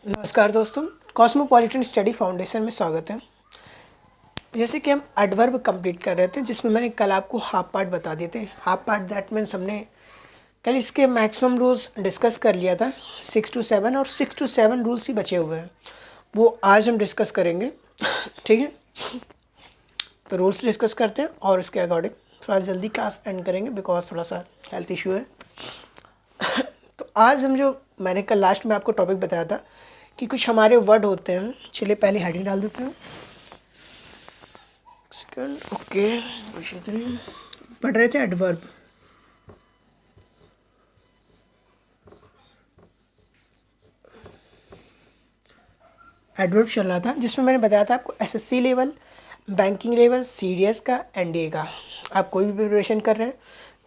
नमस्कार दोस्तों, cosmopolitan study foundation में स्वागत है। जैसे कि हम एडवर्ब कंप्लीट कर रहे थे, जिसमें मैंने कल आपको हाफ पार्ट बता दिए थे। हाफ पार्ट दैट मीन्स हमने कल इसके मैक्सिमम रूल्स डिस्कस कर लिया था 6 to 7, और 6 to 7 रूल्स ही बचे हुए हैं, वो आज हम डिस्कस करेंगे। ठीक है, तो रूल्स डिस्कस करते हैं और उसके अकॉर्डिंग थोड़ा जल्दी क्लास एंड करेंगे बिकॉज थोड़ा सा हेल्थ इशू है। तो आज हम जो मैंने कल लास्ट में आपको टॉपिक बताया था कि कुछ हमारे वर्ड होते हैं। चलिए पहले हेडिंग डाल देते हैं। ओके, पढ़ रहे थे एडवर्ब। एडवर्ब चल रहा था, जिसमें मैंने बताया था आपको SSC level, banking level, CDS का, एनडीए का। आप कोई भी प्रिपरेशन कर रहे हैं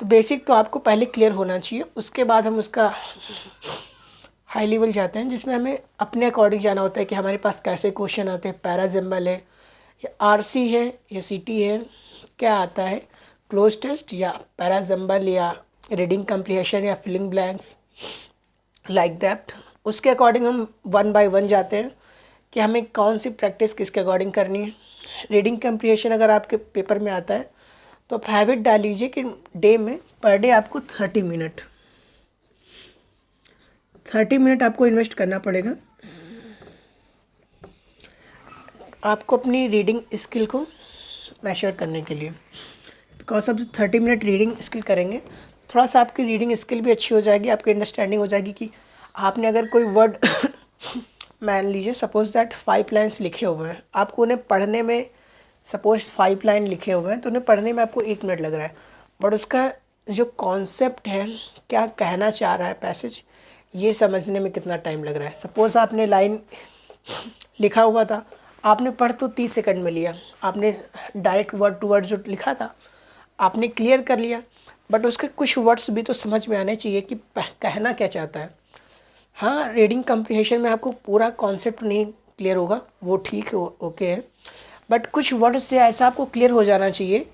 तो बेसिक तो आपको पहले क्लियर होना चाहिए, उसके बाद हम उसका हाई लेवल जाते हैं, जिसमें हमें अपने अकॉर्डिंग जाना होता है कि हमारे पास कैसे क्वेश्चन आते हैं। पैराजिम्बल है या आरसी है या सीटी है, क्या आता है, क्लोज टेस्ट या पैराजिम्बल या रीडिंग कंप्रीहेंशन या फिलिंग ब्लैंक्स, लाइक दैट। उसके अकॉर्डिंग हम 1 by 1 जाते हैं कि हमें कौन सी प्रैक्टिस किसके अकॉर्डिंग करनी है। रीडिंग कंप्रीहेंशन अगर आपके पेपर में आता है तो आप हैबिट डाल लीजिए कि डे में पर डे आपको 30 मिनट आपको इन्वेस्ट करना पड़ेगा। आपको अपनी रीडिंग स्किल को मेजर करने के लिए, बिकॉज आप 30 मिनट रीडिंग स्किल करेंगे, थोड़ा सा आपकी रीडिंग स्किल भी अच्छी हो जाएगी, आपकी अंडरस्टैंडिंग हो जाएगी कि आपने अगर कोई वर्ड मान लीजिए सपोज दैट 5 लाइन्स लिखे हुए हैं, आपको उन्हें पढ़ने में सपोज 5 लाइन लिखे हुए हैं तो उन्हें पढ़ने में आपको 1 मिनट लग रहा है, बट उसका जो कॉन्सेप्ट है, क्या कहना चाह रहा है पैसेज, ये समझने में कितना टाइम लग रहा है। सपोज़ आपने लाइन लिखा हुआ था, आपने पढ़ तो 30 सेकंड में लिया, आपने डायरेक्ट वर्ड टू वर्ड जो लिखा था आपने क्लियर कर लिया, बट उसके कुछ वर्ड्स भी तो समझ में आने चाहिए कि कहना क्या चाहता है। हाँ, रीडिंग कम्प्रीहेंशन में आपको पूरा कॉन्सेप्ट नहीं क्लियर होगा, वो ठीक है, ओके है, बट कुछ वर्ड से ऐसा आपको क्लियर हो जाना चाहिए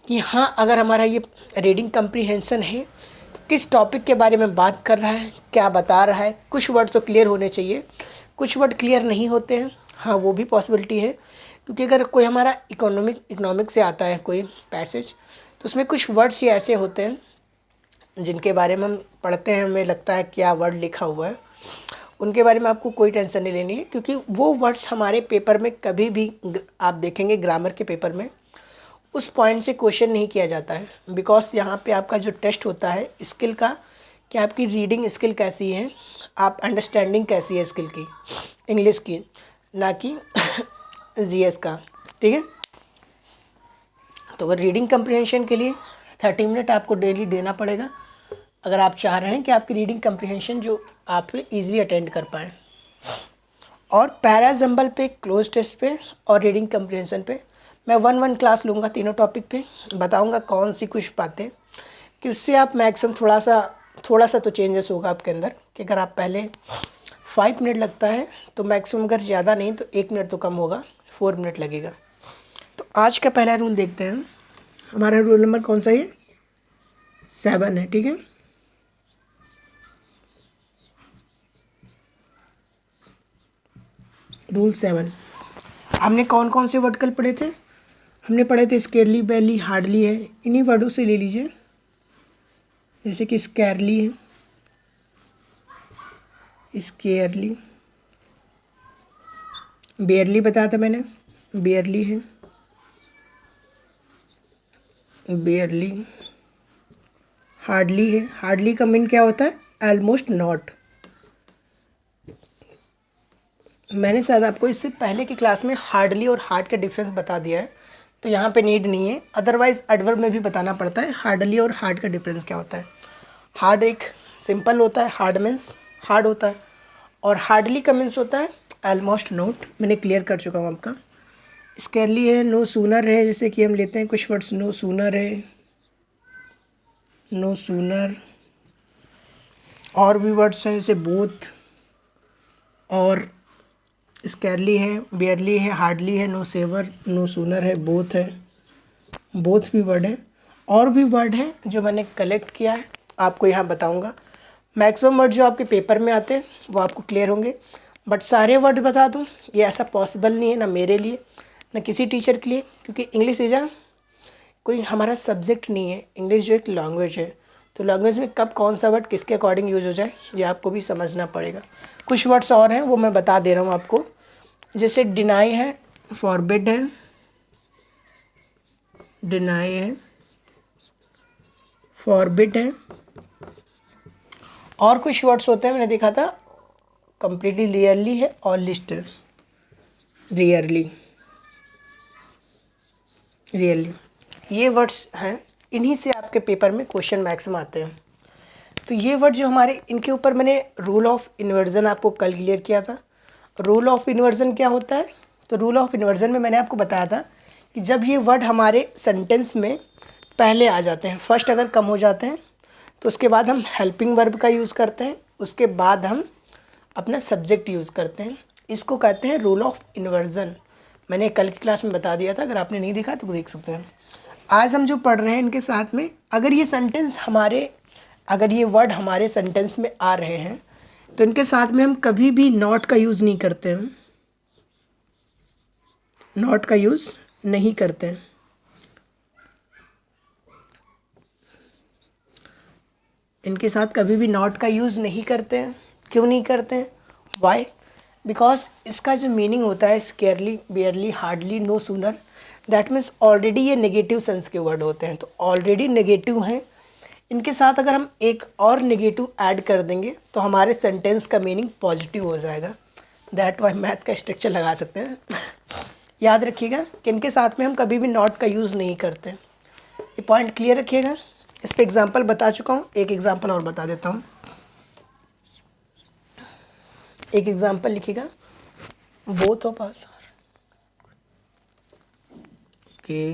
कि हाँ, अगर हमारा ये रीडिंग कम्प्रीहेंशन है तो किस टॉपिक के बारे में बात कर रहा है, क्या बता रहा है। कुछ वर्ड तो क्लियर होने चाहिए, कुछ वर्ड क्लियर नहीं होते हैं, हाँ वो भी पॉसिबिलिटी है, क्योंकि अगर कोई हमारा इकोनॉमिक से आता है कोई पैसेज तो उसमें कुछ वर्ड्स ही ऐसे होते हैं जिनके बारे में हम पढ़ते हैं, हमें लगता है क्या वर्ड लिखा हुआ है, उनके बारे में आपको कोई टेंशन नहीं लेनी है, क्योंकि वो वर्ड्स हमारे पेपर में कभी भी आप देखेंगे ग्रामर के पेपर में उस पॉइंट से क्वेश्चन नहीं किया जाता है, बिकॉज यहाँ पे आपका जो टेस्ट होता है स्किल का, कि आपकी रीडिंग स्किल कैसी है, आप अंडरस्टैंडिंग कैसी है स्किल की, इंग्लिश की, ना कि जीएस का। ठीक है, तो अगर रीडिंग कंप्रीहेंशन के लिए 30 मिनट आपको डेली देना पड़ेगा, अगर आप चाह रहे हैं कि आपकी रीडिंग कंप्रीहेंशन जो आप इजीली अटेंड कर पाएँ। और पैराजम्बल पे, क्लोज टेस्ट पे और रीडिंग कंप्रीहेंशन पे मैं 1-1 क्लास लूँगा, तीनों टॉपिक पे बताऊँगा कौन सी कुछ बातें कि उससे आप मैक्सिमम थोड़ा सा तो चेंजेस होगा आपके अंदर, कि अगर आप पहले 5 मिनट लगता है तो मैक्सिमम अगर ज़्यादा नहीं तो 1 मिनट तो कम होगा, 4 मिनट लगेगा। तो आज का पहला रूल देखते हैं। हमारा रूल नंबर कौन सा है? 7 है। ठीक है, रूल 7। हमने कौन कौन से वर्ड कल पढ़े थे? हमने पढ़े थे स्केरली, बैली, हार्डली है, इन्हीं वर्डों से ले लीजिए, जैसे कि स्केरली है, स्केयरली, बेयरली बताया था मैंने, बेयरली है, बेयरली, हार्डली है, हार्डली का मीन क्या होता है? Almost not. मैंने शायद आपको इससे पहले की क्लास में हार्डली और हार्ड का डिफरेंस बता दिया है, तो यहाँ पे नीड नहीं है, अदरवाइज एडवर्ब में भी बताना पड़ता है हार्डली और हार्ड का डिफरेंस क्या होता है। हार्ड एक सिंपल होता है, हार्ड मीन्स हार्ड होता है, और हार्डली का मीन्स होता है ऑलमोस्ट नॉट। मैंने क्लियर कर चुका हूँ आपका। स्केरली है, नो सूनर है, जैसे कि हम लेते हैं कुछ वर्ड्स, नो सूनर है, नो सूनर, और भी वर्ड्स हैं जैसे बोथ, और स्केरली है, बेयरली है, हार्डली है, नो सेवर, नो सूनर है, बोथ है, बोथ भी वर्ड है, और भी वर्ड है जो मैंने कलेक्ट किया है, आपको यहाँ बताऊँगा। मैक्सिमम वर्ड जो आपके पेपर में आते हैं वो आपको क्लियर होंगे, बट सारे वर्ड बता दूँ ये ऐसा पॉसिबल नहीं है, ना मेरे लिए ना किसी टीचर के लिए, क्योंकि इंग्लिश इज कोई हमारा सब्जेक्ट नहीं है। इंग्लिश जो एक लैंग्वेज है, तो लैंग्वेज में कब कौन सा वर्ड किसके अकॉर्डिंग यूज हो जाए ये आपको भी समझना पड़ेगा। कुछ वर्ड्स और हैं वो मैं बता दे रहा हूँ आपको, जैसे डिनाई है, फॉरबिड है, डिनाई है, फॉरबिड है, और कुछ वर्ड्स होते हैं मैंने देखा था, कंप्लीटली रियरली है और लिस्ट है, रियरली, रियरली, ये वर्ड्स हैं। इन्हीं से आपके पेपर में क्वेश्चन मैक्सिमम आते हैं। तो ये वर्ड जो हमारे, इनके ऊपर मैंने रूल ऑफ इन्वर्जन आपको कल क्लियर किया था। रूल ऑफ इन्वर्जन क्या होता है? तो रूल ऑफ इन्वर्जन में मैंने आपको बताया था कि जब ये वर्ड हमारे सेंटेंस में पहले आ जाते हैं, फर्स्ट अगर कम हो जाते हैं, तो उसके बाद हम हेल्पिंग वर्ब का यूज़ करते हैं, उसके बाद हम अपना सब्जेक्ट यूज़ करते हैं। इसको कहते हैं रूल ऑफ इन्वर्जन। मैंने कल की क्लास में बता दिया था, अगर आपने नहीं देखा तो देख सकते हैं। आज हम जो पढ़ रहे हैं इनके साथ में, अगर ये सेंटेंस हमारे, अगर ये वर्ड हमारे सेंटेंस में आ रहे हैं तो इनके साथ में हम कभी भी नॉट का यूज़ नहीं करते हैं, नॉट का यूज़ नहीं करते हैं। इनके साथ कभी भी नॉट का यूज़ नहीं करते हैं। क्यों नहीं करते हैं? वाई? बिकॉज इसका जो मीनिंग होता है scarcely, barely, hardly, no sooner, that means already ये नेगेटिव सेंस के वर्ड होते हैं, तो ऑलरेडी नेगेटिव हैं। इनके साथ अगर हम एक और नेगेटिव ऐड कर देंगे तो हमारे सेंटेंस का मीनिंग पॉजिटिव हो जाएगा। दैट वाई मैथ का स्ट्रक्चर लगा सकते हैं। याद रखिएगा कि इनके साथ में हम कभी भी नॉट का यूज़ नहीं करते। ये पॉइंट क्लियर रखिएगा। इस पर एग्जाम्पल बता चुका हूँ, एक एग्जाम्पल और बता देता हूँ। एक एग्जाम्पल लिखिएगा, both of us are, okay,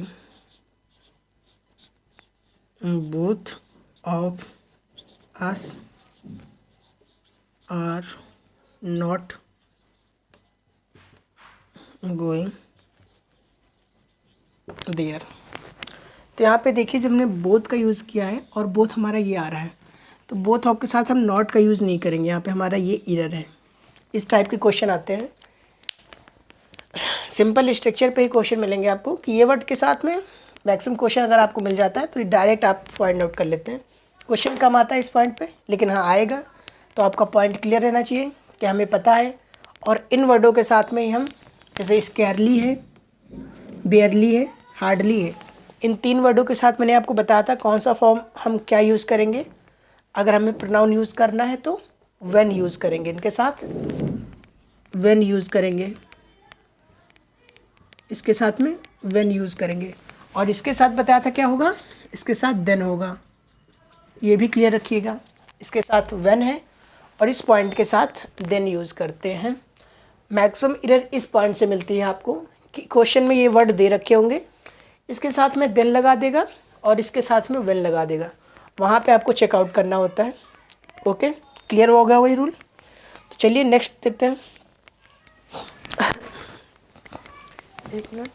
both of us are not going there. तो यहाँ पे देखिए जब हमने बोथ का यूज़ किया है और बोथ हमारा ये आ रहा है, तो बोथ ऑफ के साथ हम नॉट का यूज़ नहीं करेंगे। यहाँ पे हमारा ये एरर है। इस टाइप के क्वेश्चन आते हैं, सिंपल स्ट्रक्चर पे ही क्वेश्चन मिलेंगे आपको कि ये वर्ड के साथ में मैक्सिमम क्वेश्चन अगर आपको मिल जाता है तो डायरेक्ट आप फाइंड आउट कर लेते हैं। क्वेश्चन कम आता है इस पॉइंट पे, लेकिन हाँ आएगा, तो आपका पॉइंट क्लियर रहना चाहिए कि हमें पता है। और इन वर्डों के साथ में ही हम, जैसे स्केयरली है, बेयरली है, हार्डली है, इन तीन वर्डों के साथ मैंने आपको बताया था कौन सा फॉर्म हम क्या यूज़ करेंगे। अगर हमें प्रोनाउन यूज़ करना है तो व्हेन यूज़ करेंगे, इनके साथ व्हेन यूज़ करेंगे, इसके साथ में व्हेन यूज़ करेंगे, और इसके साथ बताया था क्या होगा, इसके साथ देन होगा। ये भी क्लियर रखिएगा, इसके साथ व्हेन है और इस पॉइंट के साथ देन यूज़ करते हैं। मैक्सिमम एरर इस पॉइंट से मिलती है आपको कि क्वेश्चन में ये वर्ड दे रखे होंगे, इसके साथ में देन लगा देगा और इसके साथ में व्हेन लगा देगा, वहाँ पे आपको चेकआउट करना होता है। ओके, क्लियर हो गया वही रूल। तो चलिए नेक्स्ट देखते हैं। एक मिनट,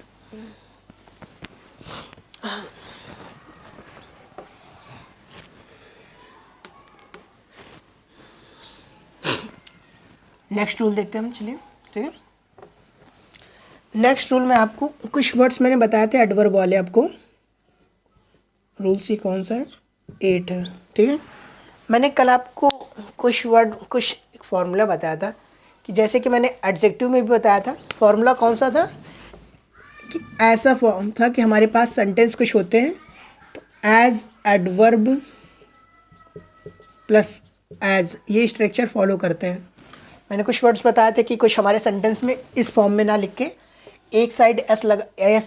नेक्स्ट रूल देखते हैं हम। चलिए ठीक है, नेक्स्ट रूल में आपको कुछ वर्ड्स मैंने बताए थे एडवर्ब वाले, आपको रूल सी कौन सा है, 8 है। ठीक है, मैंने कल आपको कुछ वर्ड, कुछ फॉर्मूला बताया था कि जैसे कि मैंने एडजेक्टिव में भी बताया था। फॉर्मूला कौन सा था कि ऐसा फॉर्म था कि हमारे पास सेंटेंस कुछ होते हैं, तो एज, एडवर्ब प्लस एज, ये स्ट्रक्चर फॉलो करते हैं। मैंने कुछ वर्ड्स बताए थे कि कुछ हमारे सेंटेंस में इस फॉर्म में ना लिख के एक साइड एस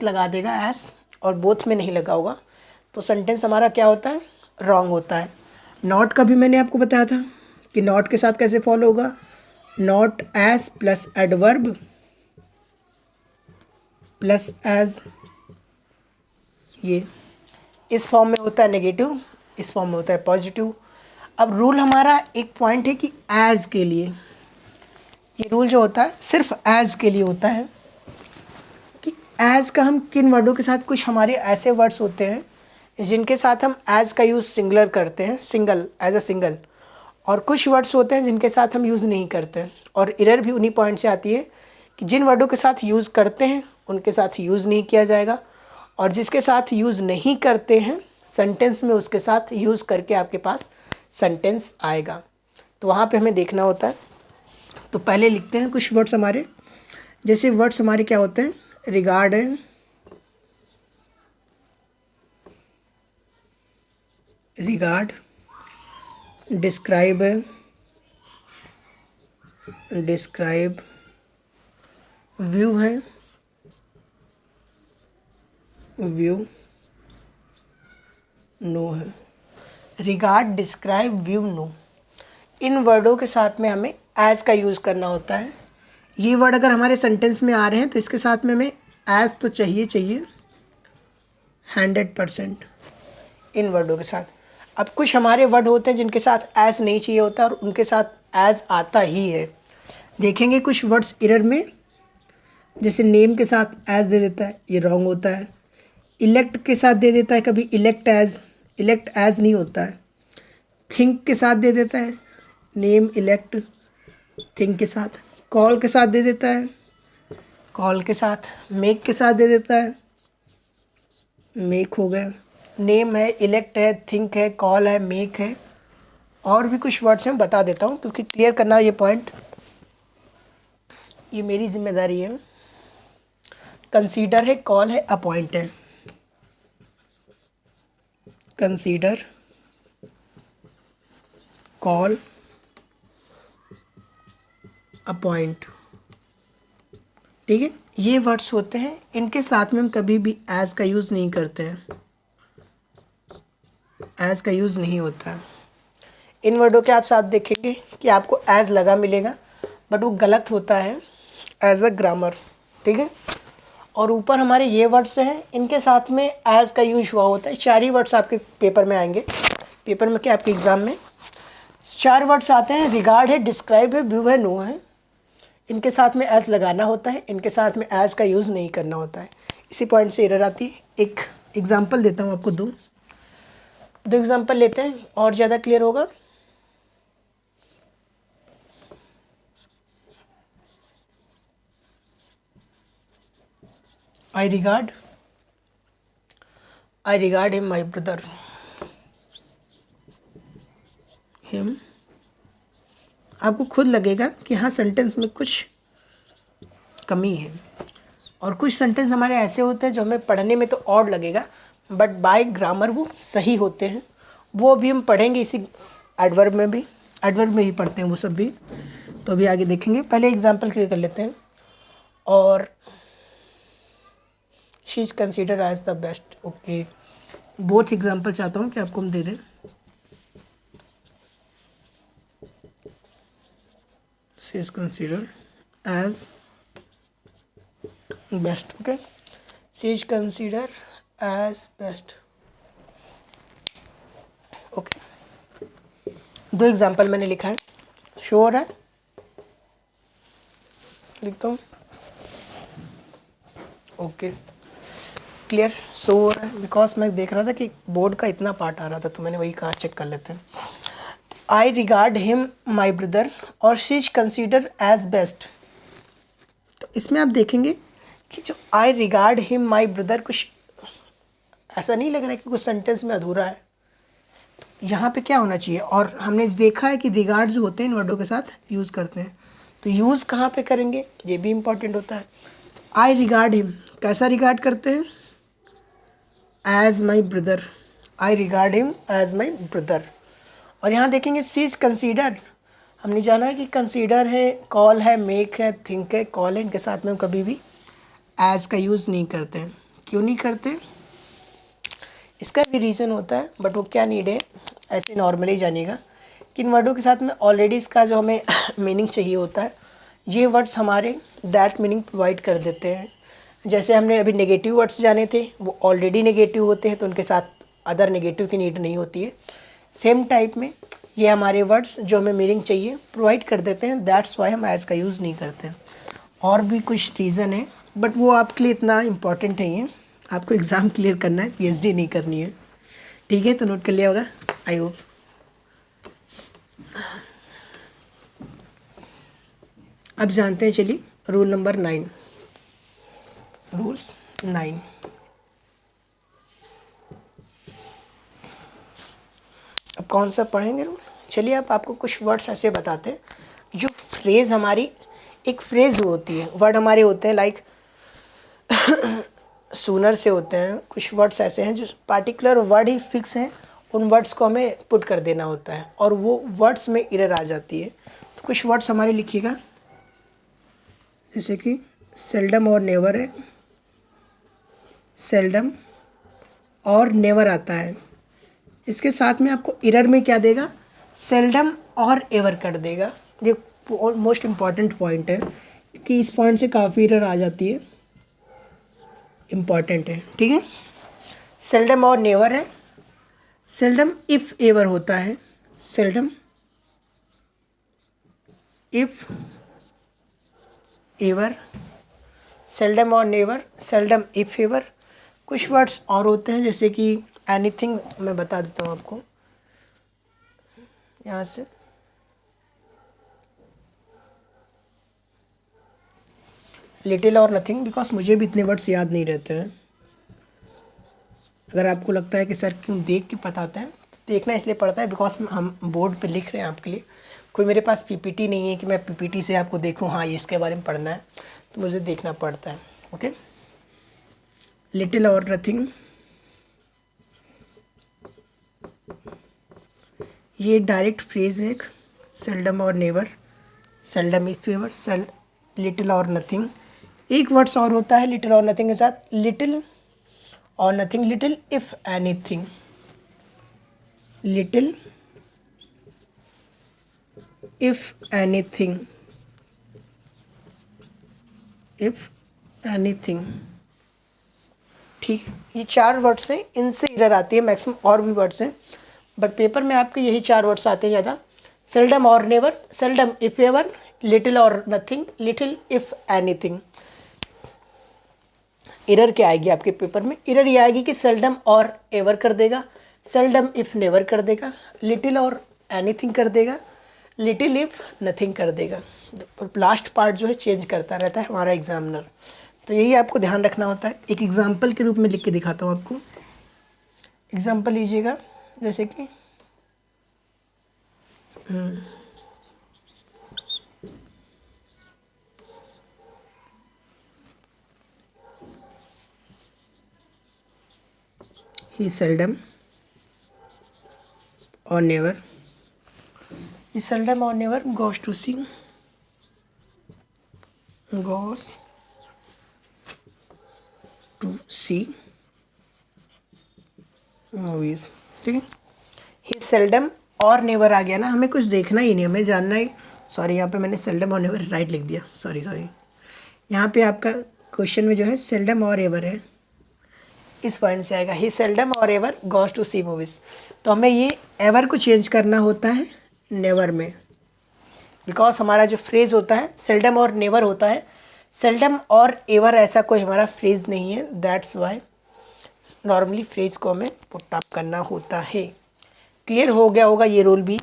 लगा देगा एस, और बोथ में नहीं लगा होगा, तो सेंटेंस हमारा क्या होता है, रॉन्ग होता है। नॉट का भी मैंने आपको बताया था कि नॉट के साथ कैसे फॉलो होगा, not as plus adverb plus as, ये इस फॉर्म में होता है नेगेटिव, इस फॉर्म में होता है पॉजिटिव। अब रूल हमारा एक पॉइंट है कि एज के लिए, ये रूल जो होता है सिर्फ एज के लिए होता है कि एज का हम किन वर्डों के साथ, कुछ हमारे ऐसे वर्ड्स होते हैं जिनके साथ हम एज का यूज़ सिंगुलर करते हैं, सिंगल, एज अ सिंगल, और कुछ वर्ड्स होते हैं जिनके साथ हम यूज़ नहीं करते, और एरर भी उन्हीं पॉइंट से आती है कि जिन वर्डों के साथ यूज़ करते हैं उनके साथ यूज़ नहीं किया जाएगा, और जिसके साथ यूज़ नहीं करते हैं सेंटेंस में उसके साथ यूज़ करके आपके पास सेंटेंस आएगा। तो वहाँ पे हमें देखना होता है। तो पहले लिखते हैं कुछ वर्ड्स हमारे, जैसे वर्ड्स हमारे क्या होते हैं, रिगार्ड है, रिगार्ड, डिस्क्राइब है, डिस्क्राइब, व्यू है, व्यू, नो है। रिगार्ड, डिस्क्राइब, व्यू, नो, इन वर्डों के साथ में हमें एज का यूज़ करना होता है। ये वर्ड अगर हमारे सेंटेंस में आ रहे हैं तो इसके साथ में हमें एज तो चाहिए 100% इन वर्डों के साथ। अब कुछ हमारे वर्ड होते हैं जिनके साथ एज नहीं चाहिए होता और उनके साथ एज आता ही है। देखेंगे कुछ वर्ड्स एरर में, जैसे नेम के साथ एज दे देता है, ये रॉन्ग होता है। इलेक्ट के साथ दे देता है कभी इलेक्ट एज नहीं होता है। थिंक के साथ दे देता है, नेम इलेक्ट थिंक के साथ। कॉल के साथ दे देता है, कॉल के साथ। मेक के साथ दे देता है, मेक हो गया। नेम है, इलेक्ट है, थिंक है, कॉल है, मेक है। और भी कुछ वर्ड्स हैं बता देता हूँ क्योंकि क्लियर करना ये पॉइंट, ये मेरी जिम्मेदारी है। कंसीडर है, कॉल है, अपॉइंट है। कंसीडर, कॉल, अपॉइंट, ठीक है। ये वर्ड्स होते हैं, इनके साथ में हम कभी भी एज का यूज़ नहीं करते हैं, एज का यूज़ नहीं होता है। इन वर्डों के आप साथ देखेंगे कि आपको एज लगा मिलेगा बट वो गलत होता है एज अ ग्रामर, ठीक है। और ऊपर हमारे ये वर्ड्स हैं, इनके साथ में एज का यूज हुआ होता है। 4 ही वर्ड्स आपके पेपर में आएंगे। पेपर में क्या, आपके एग्ज़ाम में 4 वर्ड्स आते हैं, रिगार्ड है, डिस्क्राइब है, व्यू है, नो है। इनके साथ में एज लगाना होता है, इनके साथ में एज का यूज़ नहीं करना होता है। इसी पॉइंट से एरर आती है। एक एग्जांपल देता हूँ आपको, दो एग्जांपल लेते हैं और ज़्यादा क्लियर होगा। I regard him my brother, him। आपको खुद लगेगा कि हाँ सेंटेंस में कुछ कमी है, और कुछ सेंटेंस हमारे ऐसे होते हैं जो हमें पढ़ने में तो ऑड लगेगा बट बाय ग्रामर वो सही होते हैं। वो भी हम पढ़ेंगे इसी एडवर्ब में भी, एडवर्ब में ही पढ़ते हैं वो सब भी, तो अभी आगे देखेंगे। पहले एग्जांपल क्लियर कर लेते हैं। और she is consider as the best, okay. Both example चाहता हूँ कि आपको हम दे दें। She is consider as best, okay. She is consider as best, okay. 2 example मैंने लिखा है, शो हो रहा है, लिखता हूँ, ओके। क्लियर, शो हो रहा है। बिकॉज मैं देख रहा था कि बोर्ड का इतना पार्ट आ रहा था तो मैंने वही कहा चेक कर लेते हैं। I regard him my brother और she is consider as best. तो इसमें आप देखेंगे कि जो I regard him my brother, कुछ ऐसा नहीं लग रहा है कि कुछ सेंटेंस में अधूरा है। तो यहाँ पे क्या होना चाहिए, और हमने देखा है कि रिगार्ड जो होते हैं इन वर्डों के साथ यूज़ करते हैं, तो यूज़ कहाँ पे करेंगे ये भी इम्पॉर्टेंट होता है। तो आई रिगार्ड हिम, कैसा रिगार्ड करते हैं, as my brother. I regard him as my brother. और यहाँ देखेंगे सी इज कंसीडर, हमने जाना है कि कंसीडर है, कॉल है, मेक है, थिंक है, कॉल है, इनके साथ में हम कभी भी एज का यूज़ नहीं करते हैं। क्यों नहीं करते, इसका भी रीज़न होता है बट वो क्या नीड है, ऐसे नॉर्मली जानिएगा कि इन वर्डों के साथ में ऑलरेडी इसका जो हमें मीनिंग चाहिए होता है, ये वर्ड्स हमारे दैट मीनिंग प्रोवाइड कर देते हैं। जैसे हमने अभी नेगेटिव वर्ड्स जाने थे, वो ऑलरेडी नेगेटिव होते हैं तो उनके साथ अदर नेगेटिव की नीड नहीं होती है। सेम टाइप में ये हमारे वर्ड्स जो हमें मीनिंग चाहिए प्रोवाइड कर देते हैं, दैट्स वाई हम एज का यूज़ नहीं करते हैं। और भी कुछ रीज़न है बट वो आपके लिए इतना इम्पॉर्टेंट नहीं है, आपको एग्ज़ाम क्लियर करना है, पीएचडी नहीं करनी है, ठीक है। तो नोट कर लिया होगा आई होप। अब जानते हैं चलिए रूल नंबर 9, रूल्स 9। अब कौन सा पढ़ेंगे रूल? चलिए अब आपको कुछ वर्ड्स ऐसे बताते हैं जो फ्रेज़ हमारी, एक फ्रेज़ होती है, वर्ड हमारे होते हैं लाइक सूनर से होते हैं। कुछ वर्ड्स ऐसे हैं जो पार्टिकुलर वर्ड ही फिक्स हैं, उन वर्ड्स को हमें पुट कर देना होता है और वो वर्ड्स में एरर आ जाती है। तो कुछ वर्ड्स हमारे लिखिएगा, जैसे कि सेल्डम और नेवर है, सेल्डम और नेवर आता है। इसके साथ में आपको एरर में क्या देगा? सेल्डम और एवर कर देगा। ये मोस्ट इम्पॉर्टेंट पॉइंट है कि इस पॉइंट से काफ़ी एरर आ जाती है, इम्पॉर्टेंट है, ठीक है। सेल्डम और नेवर है, सेल्डम इफ़ एवर होता है, सेल्डम इफ़ एवर, सेल्डम और नेवर, सेल्डम इफ़ एवर। कुछ वर्ड्स और होते हैं जैसे कि एनीथिंग, मैं बता देता हूँ आपको यहाँ से। लिटिल और नथिंग, बिकॉज मुझे भी इतने वर्ड्स याद नहीं रहते हैं। अगर आपको लगता है कि सर क्यों देख के बताते हैं, तो देखना इसलिए पड़ता है बिकॉज हम बोर्ड पे लिख रहे हैं आपके लिए। कोई मेरे पास पीपीटी नहीं है कि मैं पीपीटी से आपको देखूं हाँ ये इसके बारे में पढ़ना है, तो मुझे देखना पड़ता है। ओके, लिटिल और नथिंग, ये डायरेक्ट फ्रेज है एक। सेल्डम और never, seldom if ever, little और नथिंग। एक वर्ड्स और होता है लिटिल और नथिंग के साथ, लिटिल और nothing, little if anything, little if anything, if anything, ठीक है। ये 4 वर्ड्स हैं, इनसे एरर आती है। मैक्सिमम और भी वर्ड्स हैं बट पेपर में आपके यही 4 वर्ड्स आते हैं ज़्यादा। सेल्डम और never, seldom if ever, little और nothing, little if anything. Error क्या आएगी आपके पेपर में? एरर ये आएगी कि सेल्डम और एवर कर देगा, सेल्डम इफ नेवर कर देगा, लिटिल और एनीथिंग कर देगा, लिटिल इफ नथिंग कर देगा। लास्ट पार्ट जो है चेंज करता रहता है हमारा एग्जामिनर, तो यही आपको ध्यान रखना होता है। एक एग्जाम्पल के रूप में लिख के दिखाता हूँ आपको। एग्जाम्पल लीजिएगा, जैसे कि ही सेल्डम और never, he seldom or never goes to see, goes to see movies, ठीक है। he seldom और नेवर आ गया ना, हमें कुछ देखना ही नहीं, हमें जानना ही। सॉरी, यहाँ पे मैंने सेल्डम और नेवर राइट लिख दिया, सॉरी। यहाँ पे आपका क्वेश्चन में जो है सेल्डम और एवर है, इस पॉइंट से आएगा ही सेल्डम और ever goes to see movies. तो हमें ये एवर को चेंज करना होता है नेवर में, बिकॉज हमारा जो फ्रेज़ होता है सेल्डम और नेवर होता है। सेल्डम और एवर ऐसा कोई हमारा फ्रेज़ नहीं है, दैट्स वाई नॉर्मली फ्रेज़ को हमें पुट अप करना होता है। क्लियर हो गया होगा ये रूल भी।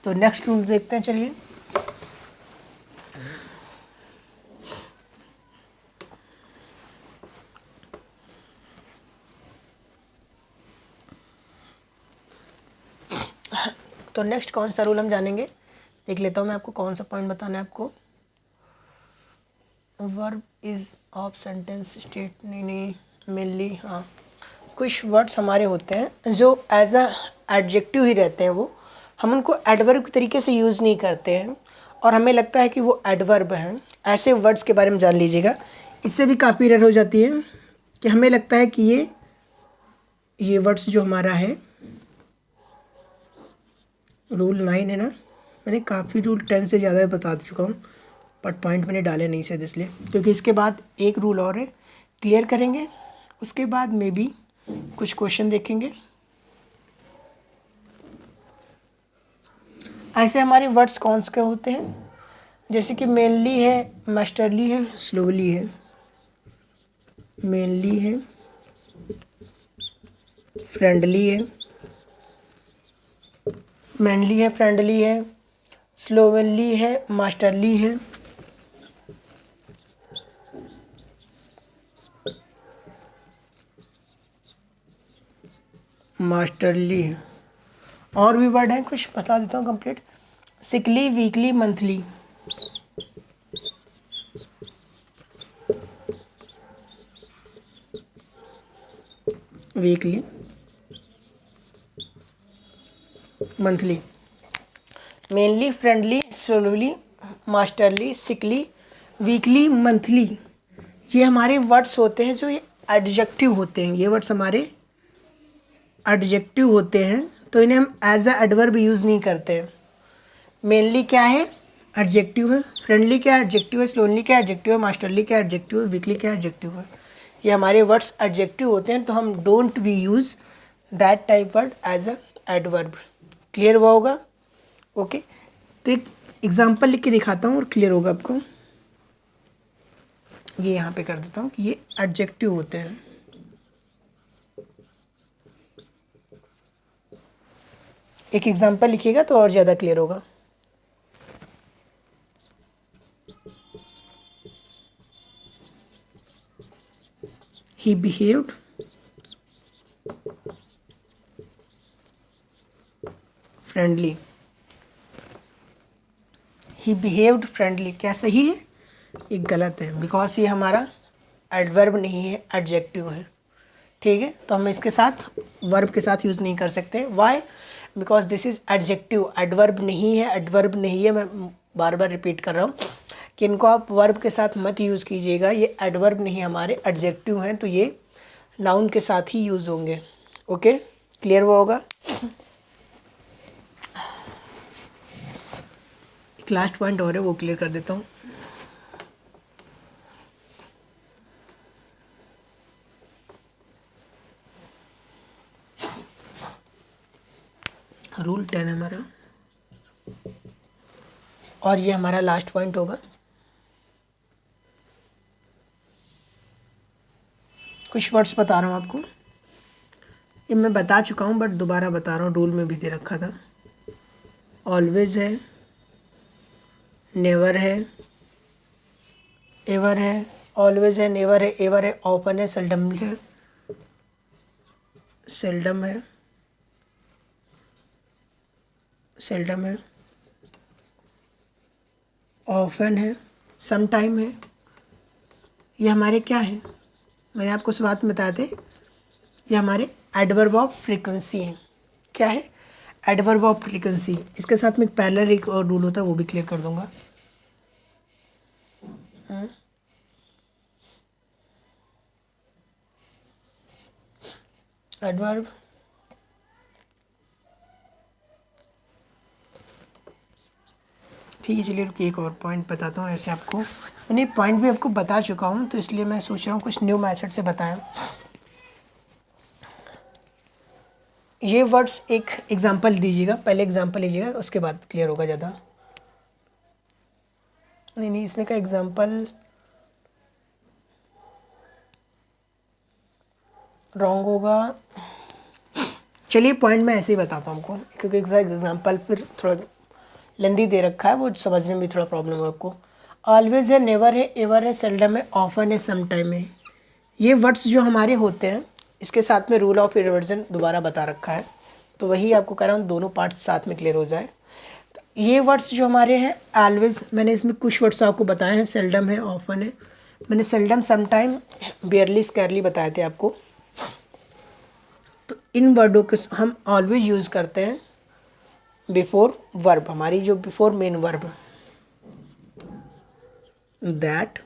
तो नेक्स्ट रूल देखते हैं, चलिए। तो नेक्स्ट कौन सा रूल हम जानेंगे, देख लेता हूँ मैं आपको कौन सा पॉइंट बताना है आपको। Verb is of sentence state, नहीं मेनली, हाँ कुछ वर्ड्स हमारे होते हैं जो एज अ एडजेक्टिव ही रहते हैं, वो हम उनको एडवर्ब के तरीके से यूज़ नहीं करते हैं और हमें लगता है कि वो एडवर्ब हैं। ऐसे वर्ड्स के बारे में जान लीजिएगा। इससे भी काफ़ी एरर हो जाती है कि हमें लगता है कि ये वर्ड्स जो हमारा है, रूल 9 है ना, मैंने काफ़ी रूल 10 से ज़्यादा बता चुका हूँ बट पॉइंट मैंने डाले नहीं शायद इसलिए, क्योंकि इसके बाद एक रूल और है, क्लियर करेंगे उसके बाद में भी कुछ क्वेश्चन देखेंगे। ऐसे हमारे वर्ड्स कौन से होते हैं, जैसे कि मेनली है, मास्टरली है, स्लोली है, मेनली है, फ्रेंडली है, मैनली है, फ्रेंडली है, स्लोवनली है, मास्टरली है, मास्टरली है। और भी वर्ड हैं कुछ बता देता हूँ complete. Sickly, weekly, monthly. Weekly, monthly. Mainly, friendly, slowly, masterly, sickly, weekly, monthly. ये हमारे वर्ड्स होते हैं जो ये एडजेक्टिव होते हैं। ये वर्ड्स हमारे एडजेक्टिव होते हैं, तो इन्हें हम एज अ एडवर्ब यूज़ नहीं करते हैं। मेनली क्या है? एडजेक्टिव है। फ्रेंडली क्या एडजेक्टिव है। स्लोनली क्या एडजेक्टिव है। मास्टरली क्या एडजेक्टिव है। वीकली क्या एडजेक्टिव है। ये हमारे वर्ड्स एडजेक्टिव होते हैं, तो हम don't we use that type word as a adverb. Clear हुआ होगा? ओके, तो एक एग्जांपल लिख के दिखाता हूँ और क्लियर होगा आपको। ये यहाँ पे कर देता हूँ कि ये एडजेक्टिव होते हैं। एक एग्जांपल लिखिएगा तो और ज़्यादा क्लियर होगा। He behaved friendly. He behaved friendly क्या सही है? ये गलत है, बिकॉज ये हमारा एडवर्ब नहीं है, एडजेक्टिव है। ठीक है, तो हम इसके साथ वर्ब के साथ यूज़ नहीं कर सकते। Why? Because this is adjective, adverb नहीं है। एडवर्ब नहीं है, मैं बार बार रिपीट कर रहा हूँ कि इनको आप वर्ब के साथ मत यूज़ कीजिएगा। ये एडवर्ब नहीं हमारे, एडजेक्टिव हैं, तो ये नाउन के साथ ही यूज़ होंगे। ओके, क्लियर हुआ होगा? एक लास्ट पॉइंट और है, वो क्लियर कर देता हूँ। रूल 10 है हमारा, और ये हमारा लास्ट पॉइंट होगा। कुछ वर्ड्स बता रहा हूँ आपको, ये मैं बता चुका हूँ बट दोबारा बता रहा हूँ, रूल में भी दे रखा था। ऑलवेज है, नेवर है, एवर है। ऑलवेज है, नेवर है, एवर है, ऑफन है, सेल्डम है, सेल्डम है, सेल्डम है, ऑफन है, सम टाइम है। ये हमारे क्या है? मैंने आपको शुरुआत में बताया थे, ये हमारे एडवर्ब ऑफ फ्रीक्वेंसी हैं। क्या है? Adverb of frequency. इसके साथ में एक पैरेलल एक और रूल होता है, वो भी क्लियर कर दूंगा। एडवर्ब ठीक है, चलिए रुकिए, एक और पॉइंट बताता हूँ। ऐसे आपको मैंने पॉइंट भी आपको बता चुका हूँ, तो इसलिए मैं सोच रहा हूँ कुछ न्यू मेथड से बताएं। ये वर्ड्स एक एग्जांपल दीजिएगा, पहले एग्जांपल लीजिएगा, उसके बाद क्लियर होगा ज़्यादा। नहीं नहीं, इसमें का एग्जांपल रॉन्ग होगा। चलिए पॉइंट मैं ऐसे ही बताता हूँ आपको, क्योंकि एग्जांपल फिर थोड़ा लेंदी दे रखा है, वो समझने में भी थोड़ा प्रॉब्लम है आपको। ऑलवेज है, नेवर है, एवर है, सेल्डम है, ऑफन है, सम टाइम है। ये वर्ड्स जो हमारे होते हैं, इसके साथ में रूल ऑफ इन्वर्जन दोबारा बता रखा है, तो वही आपको कह रहा हूँ, दोनों पार्ट्स साथ में क्लियर हो जाए। तो ये वर्ड्स जो हमारे हैं, ऑलवेज, मैंने इसमें कुछ वर्ड्स आपको बताए हैं, सेल्डम है, ऑफन है। मैंने सेल्डम, सम टाइम, बेयरली, स्कैरली बताए थे आपको। तो इन वर्डों के हम ऑलवेज यूज़ करते हैं बिफोर वर्ब, हमारी जो before main verb, that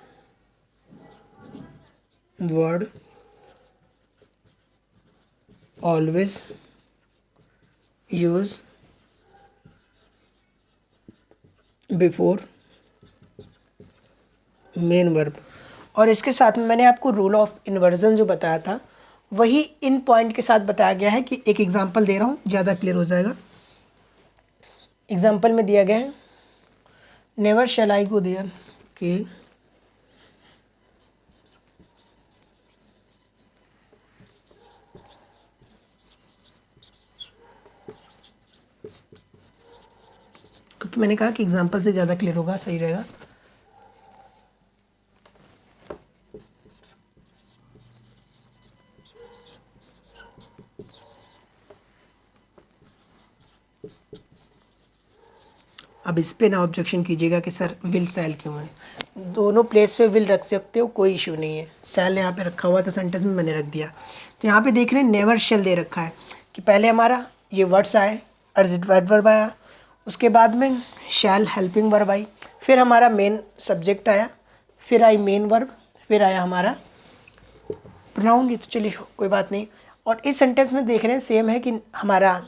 word always use before main verb. और इसके साथ में मैंने आपको रूल ऑफ इन्वर्जन जो बताया था, वही इन पॉइंट के साथ बताया गया है। कि एक एग्जांपल दे रहा हूँ, ज़्यादा क्लियर हो जाएगा। एग्जांपल में दिया गया है, never shell I go there, कि क्योंकि मैंने कहा कि एग्जाम्पल से ज़्यादा क्लियर होगा, सही रहेगा। अब इस पे ना ऑब्जेक्शन कीजिएगा कि सर विल सेल क्यों है। दोनों प्लेस पे विल रख सकते हो, कोई इशू नहीं है। सेल यहाँ पे रखा हुआ था सेंटेंस में, मैंने रख दिया। तो यहाँ पे देख रहे हैं नेवर शेल दे रखा है कि पहले हमारा ये वर्ड्स आए, एडवर्ब आया, उसके बाद में शैल हेल्पिंग वर्ब आई, फिर हमारा मेन सब्जेक्ट आया, फिर आई मेन वर्ब, फिर आया हमारा प्रोनाउन। ये तो चलिए कोई बात नहीं। और इस सेंटेंस में देख रहे हैं सेम है कि हमारा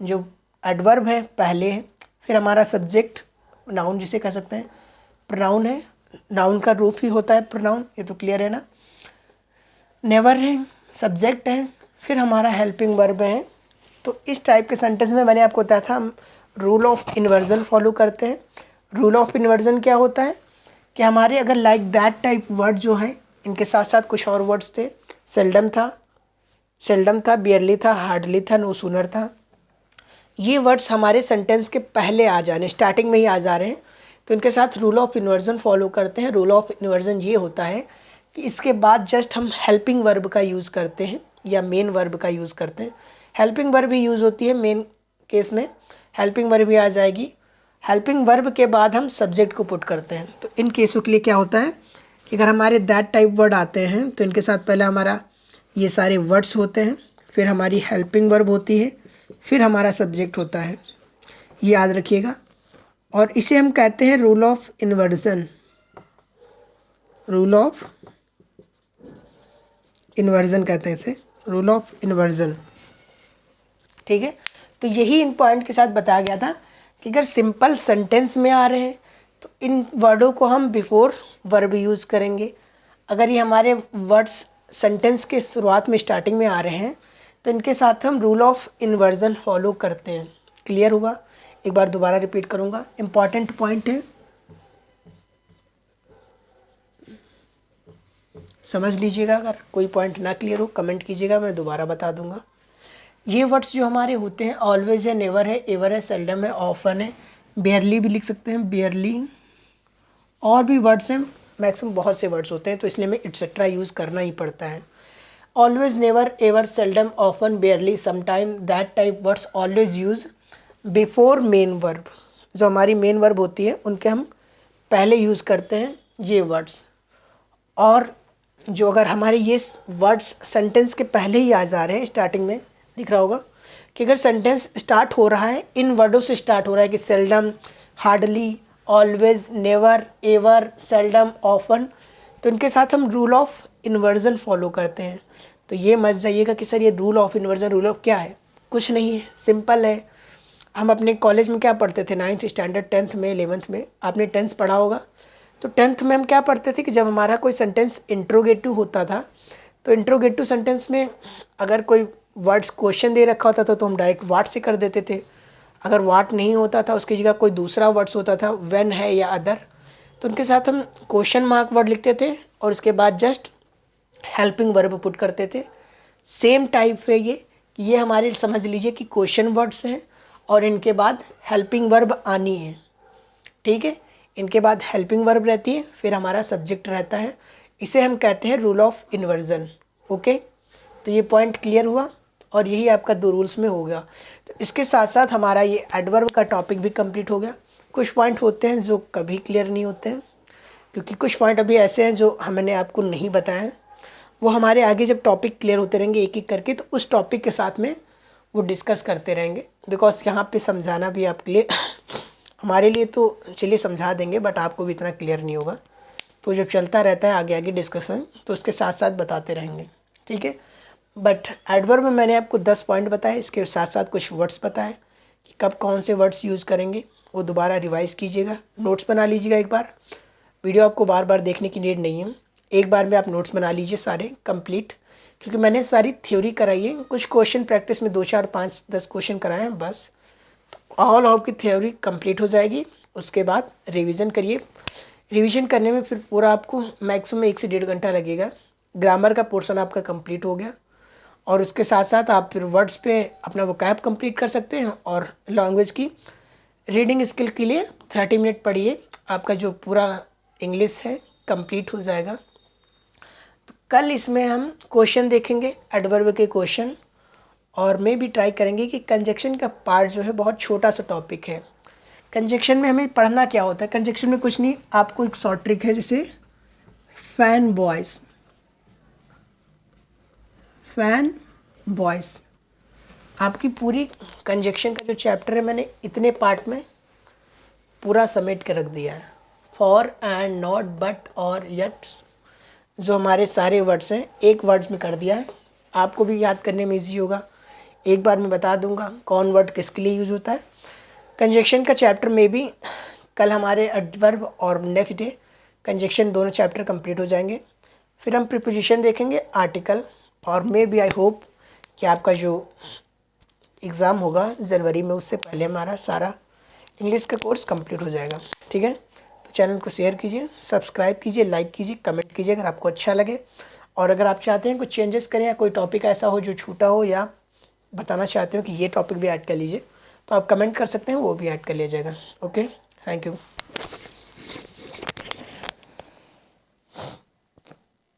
जो एडवर्ब है पहले है, फिर हमारा सब्जेक्ट नाउन जिसे कह सकते हैं, प्रोनाउन है, नाउन का रूप ही होता है प्रोनाउन, ये तो क्लियर है ना। नेवर है, सब्जेक्ट है, फिर हमारा हेल्पिंग वर्ब है। तो इस टाइप के सेंटेंस में मैंने आपको बताया था हम रूल ऑफ इन्वर्जन फॉलो करते हैं। रूल ऑफ इन्वर्जन क्या होता है कि हमारे अगर लाइक दैट टाइप वर्ड जो है, इनके साथ साथ कुछ और वर्ड्स थे, सेल्डम था, बियरली था, हार्डली था, नो सूनर था। ये वर्ड्स हमारे सेंटेंस के पहले आ जा रहे हैं, स्टार्टिंग में ही आ जा रहे हैं, तो इनके साथ रूल ऑफ इन्वर्जन फॉलो करते हैं। रूल ऑफ इन्वर्जन ये होता है कि इसके बाद जस्ट हम हेल्पिंग वर्ब का यूज़ करते हैं या मेन वर्ब का यूज़ करते हैं। हेल्पिंग वर्ब भी यूज़ होती है मेन केस में, हेल्पिंग वर्ब भी आ जाएगी। हेल्पिंग वर्ब के बाद हम सब्जेक्ट को पुट करते हैं। तो इन केसों के लिए क्या होता है कि अगर हमारे दैट टाइप वर्ड आते हैं तो इनके साथ पहले हमारा ये सारे वर्ड्स होते हैं, फिर हमारी हेल्पिंग वर्ब होती है, फिर हमारा सब्जेक्ट होता है, ये याद रखिएगा। और इसे हम कहते हैं rule of inversion, rule of inversion कहते हैं इसे, रूल ऑफ इन्वर्जन। ठीक है, तो यही इन पॉइंट के साथ बताया गया था कि अगर सिंपल सेंटेंस में आ रहे हैं तो इन वर्डों को हम बिफोर वर्ब यूज़ करेंगे। अगर ये हमारे वर्ड्स सेंटेंस के शुरुआत में स्टार्टिंग में आ रहे हैं तो इनके साथ हम रूल ऑफ इन्वर्जन फॉलो करते हैं। क्लियर हुआ? एक बार दोबारा रिपीट करूँगा, इम्पॉर्टेंट पॉइंट है, समझ लीजिएगा। अगर कोई पॉइंट ना क्लियर हो कमेंट कीजिएगा, मैं दोबारा बता दूंगा। ये वर्ड्स जो हमारे होते हैं ऑलवेज है, नेवर है, एवर है, सेल्डम है, ऑफन है, बेयरली भी लिख सकते हैं, बेयरली, और भी वर्ड्स हैं, मैक्सिमम बहुत से वर्ड्स होते हैं तो इसलिए हमें एटसेट्रा यूज़ करना ही पड़ता है। Always, never, ever, seldom, often, बेयरली, sometime, that type words always use before main verb. जो हमारी मेन वर्ब होती है उनके हम पहले यूज़ करते हैं ये वर्ड्स। और जो अगर हमारे ये वर्ड्स सेंटेंस के पहले ही आ जा रहे हैं, स्टार्टिंग में दिख रहा होगा कि अगर सेंटेंस स्टार्ट हो रहा है इन वर्डों से स्टार्ट हो रहा है कि seldom, hardly, always, never, ever, seldom, often, तो इनके साथ हम रूल ऑफ इन्वर्जन फॉलो करते हैं। तो ये मत जाइएगा कि सर ये rule of inversion, rule of क्या है, कुछ नहीं है, सिंपल है। हम अपने कॉलेज में क्या पढ़ते थे, 9th स्टैंडर्ड, 10th में, 11th में, आपने टेंस पढ़ा होगा। तो 10th में हम क्या पढ़ते थे कि जब हमारा कोई सेंटेंस इंट्रोगेटिव होता था तो इंट्रोगेटिव सेंटेंस में अगर कोई वर्ड्स क्वेश्चन दे रखा होता था तो हम डायरेक्ट वाट से कर देते थे। अगर वाट नहीं होता था उसकी जगह कोई दूसरा वर्ड्स होता था, व्हेन है या अदर, तो उनके साथ हम क्वेश्चन मार्क वर्ड लिखते थे और उसके बाद जस्ट हेल्पिंग वर्ब पुट करते थे। सेम टाइप है ये हमारे समझ लीजिए कि क्वेश्चन वर्ड्स हैं और इनके बाद हेल्पिंग वर्ब आनी है। ठीक है, इनके बाद हेल्पिंग वर्ब रहती है, फिर हमारा सब्जेक्ट रहता है। इसे हम कहते हैं रूल ऑफ इन्वर्जन। ओके, तो ये पॉइंट क्लियर हुआ और यही आपका 2 रूल्स में हो गया। तो इसके साथ साथ हमारा ये एडवर्ब का टॉपिक भी कंप्लीट हो गया। कुछ पॉइंट होते हैं जो कभी क्लियर नहीं होते हैं, क्योंकि कुछ पॉइंट अभी ऐसे हैं जो हमने आपको नहीं बताया है। वो हमारे आगे जब टॉपिक क्लियर होते रहेंगे एक एक करके तो उस टॉपिक के साथ में वो डिस्कस करते रहेंगे। बिकॉज यहाँ पे समझाना भी आपके लिए हमारे लिए तो चलिए समझा देंगे, बट आपको भी इतना क्लियर नहीं होगा। तो जब चलता रहता है आगे आगे डिस्कशन तो उसके साथ साथ बताते रहेंगे। ठीक है, बट एडवर्ब में मैंने आपको 10 पॉइंट बताए, इसके साथ साथ कुछ वर्ड्स बताए कि कब कौन से वर्ड्स यूज़ करेंगे। वो दोबारा रिवाइज़ कीजिएगा, नोट्स बना लीजिएगा एक बार। वीडियो आपको बार बार देखने की नीड नहीं है, एक बार में आप नोट्स बना लीजिए सारे कंप्लीट, क्योंकि मैंने सारी थ्योरी कराई है। कुछ क्वेश्चन प्रैक्टिस में 2, 4, 5, 10 क्वेश्चन कराए हैं बस। तो ऑल आपकी थ्योरी कंप्लीट हो जाएगी। उसके बाद रिवीजन करिए। रिवीजन करने में फिर पूरा आपको मैक्सिमम 1 से 1.5 घंटा लगेगा। ग्रामर का पोर्शन आपका कंप्लीट हो गया और उसके साथ साथ आप फिर वर्ड्स पे अपना वोकैब कंप्लीट कर सकते हैं और लैंग्वेज की रीडिंग स्किल के लिए 30 मिनट पढ़िए, आपका जो पूरा इंग्लिश है कंप्लीट हो जाएगा। तो कल इसमें हम क्वेश्चन देखेंगे, एडवर्ब के क्वेश्चन, और मैं भी ट्राई करेंगे कि कंजक्शन का पार्ट जो है बहुत छोटा सा टॉपिक है। कंजक्शन में हमें पढ़ना क्या होता है, कंजक्शन में कुछ नहीं, आपको एक शॉर्ट ट्रिक है, जैसे फैन बॉयज़, फैन बॉयज़। आपकी पूरी कंजक्शन का जो चैप्टर है मैंने इतने पार्ट में पूरा समेट के रख दिया है। फॉर, एंड, नॉट, बट, और, यट, जो हमारे सारे वर्ड्स हैं एक वर्ड्स में कर दिया है। आपको भी याद करने में ईजी होगा। एक बार मैं बता दूंगा कौन वर्ड किसके लिए यूज़ होता है। कंजक्शन का चैप्टर में भी कल हमारे एडवर्ब और नेक्स्ट डे कंजक्शन दोनों चैप्टर कंप्लीट हो जाएंगे। फिर हम प्रीपोजिशन देखेंगे, आर्टिकल, और मे बी आई होप कि आपका जो एग्ज़ाम होगा जनवरी में उससे पहले हमारा सारा इंग्लिश का कोर्स कंप्लीट हो जाएगा। ठीक है, तो चैनल को शेयर कीजिए, सब्सक्राइब कीजिए, लाइक कीजिए, कमेंट कीजिए अगर आपको अच्छा लगे। और अगर आप चाहते हैं कुछ चेंजेस करें या कोई टॉपिक ऐसा हो जो छूटा हो, या बताना चाहते हो कि ये टॉपिक भी ऐड कर लीजिए, तो आप कमेंट कर सकते हैं, वो भी ऐड कर लिया जाएगा। Okay, thank you.